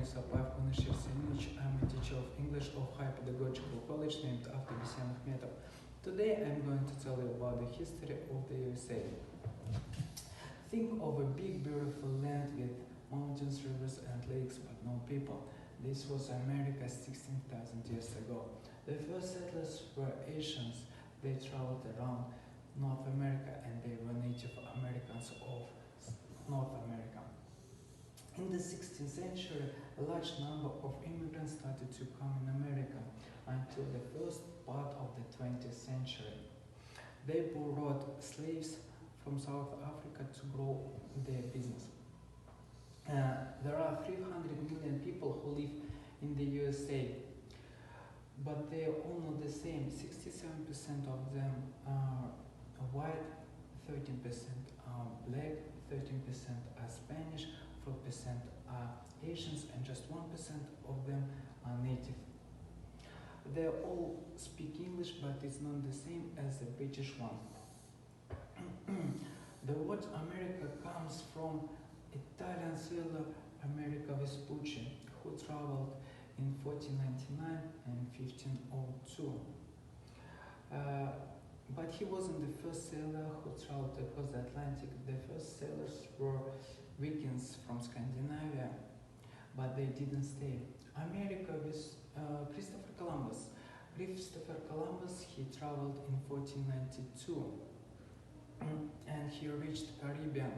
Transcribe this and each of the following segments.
Исапаев Кунаш Евсеевич. I'm a teacher of English of High Pedagogical College named after Bisyan Akhmetov. Today I'm going to tell you about the history of the USA. Think of a big beautiful land with mountains, rivers and lakes but no people. This was America 16,000 years ago. The first settlers were Asians. They traveled around North America and they were Native Americans of North America. In the 16th century, a large number of immigrants started to come in America until the first part of the 20th century. They brought slaves from South Africa to grow their business. There are 300 million people who live in the USA, but they are all not the same. 67% of them are white, 13% are black, 13% are Spanish, 4% are Asians, and just 1% of them are native. They all speak English, but it's not the same as the British one. The word America comes from Italian sailor Amerigo Vespucci, who traveled in 1499 and 1502. But he wasn't the first sailor who traveled across the Atlantic. The first sailors were Vikings from Scandinavia, but they didn't stay. America was Christopher Columbus. Christopher Columbus, he traveled in 1492 and he reached Caribbean.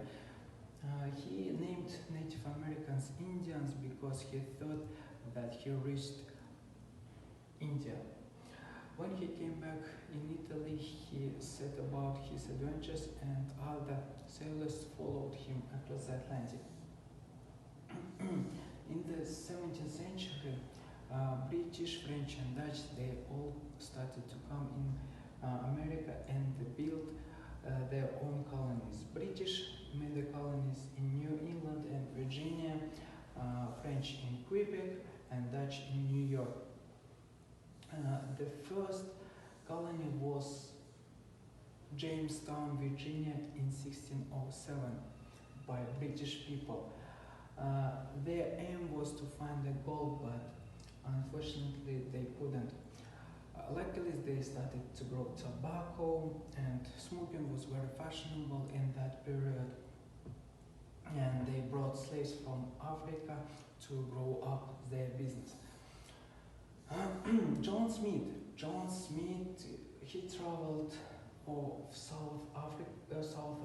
He named Native Americans Indians because he thought that he reached India. When he came back in Italy, he set about his adventures and other sailors followed him across the Atlantic. In the 17th century, British, French and Dutch, they all started to come in America and they built their own colonies. British made the colonies in New England and Virginia, French in Quebec and Dutch in New York. The first colony was Jamestown, Virginia in 1607 by British people. Their aim was to find the gold, but unfortunately they couldn't. Luckily they started to grow tobacco and smoking was very fashionable in that period, and they brought slaves from Africa to grow up their business. John Smith, he traveled of South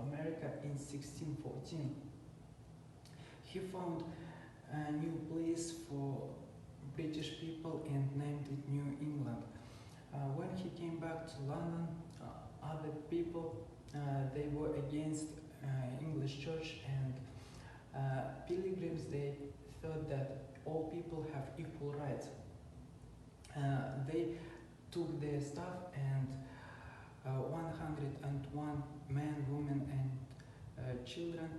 America in 1614. He found a new place for British people and named it New England. When he came back to London, other people, they were against English church and pilgrims, they thought that all people have equal rights. They took their stuff and 101 men, women and children,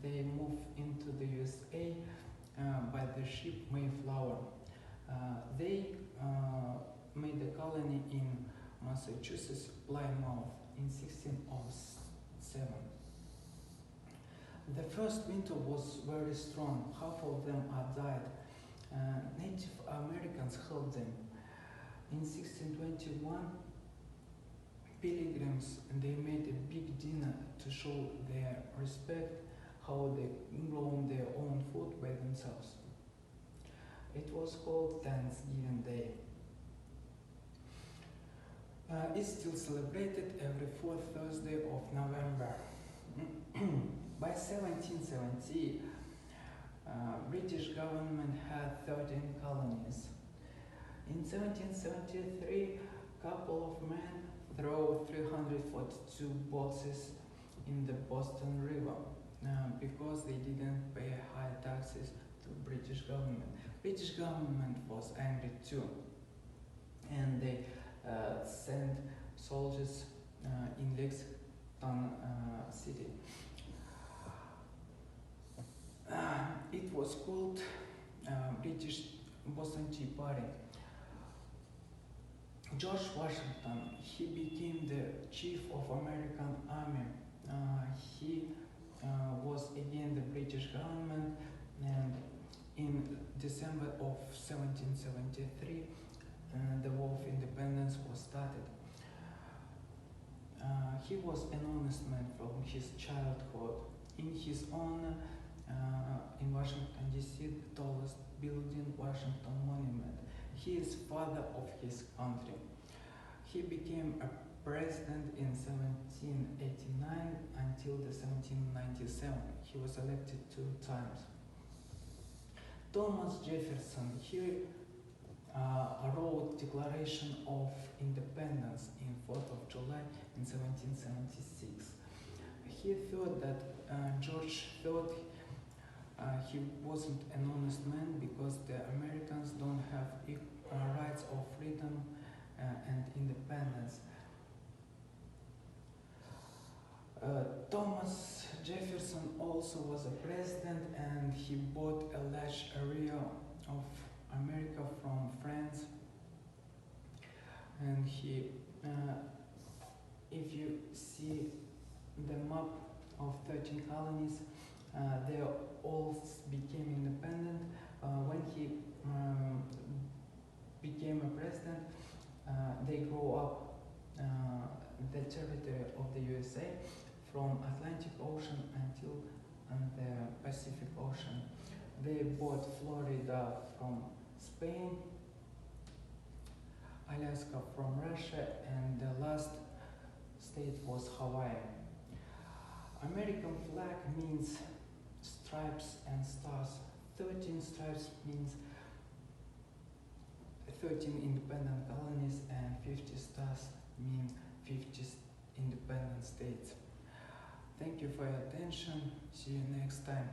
they moved into the USA by the ship Mayflower. They made a colony in Massachusetts, Plymouth, in 1607. The first winter was very strong. Half of them had died. Native Americans helped them. In 1621, pilgrims, they made a big dinner to show their respect, how they grown their own food by themselves. It was called Thanksgiving Day. It's still celebrated every fourth Thursday of November. By 1770, British government had 13 colonies. In 1773, a couple of men threw 342 boxes in the Boston River because they didn't pay high taxes to British government. British government was angry too, and they sent soldiers in Lexington city. It was called British Boston Tea Party. George Washington, he became the chief of American army. He was against the British government and In December of 1773, the War of Independence was started. He was an honest man from his childhood. In his honor, in Washington DC, the tallest building, Washington Monument. He is father of his country. He became a president in 1789 until the 1797. He was elected 2 times. Thomas Jefferson, he wrote Declaration of Independence in 4th of July in 1776. He thought that George thought he wasn't an honest man because the Americans don't have rights of freedom and independence. Thomas Jefferson also was a president, and he bought a large area of America from France. And he, if you see the map of 13 colonies, they all became independent. When he became a president, they grew up the territory of the USA from Atlantic Ocean until the Pacific Ocean. They bought Florida from Spain, Alaska from Russia, and the last state was Hawaii. American flag means stripes and stars. 13 stripes means 13 independent colonies, and 50 stars mean 50 independent states. Thank you for your attention. See you next time.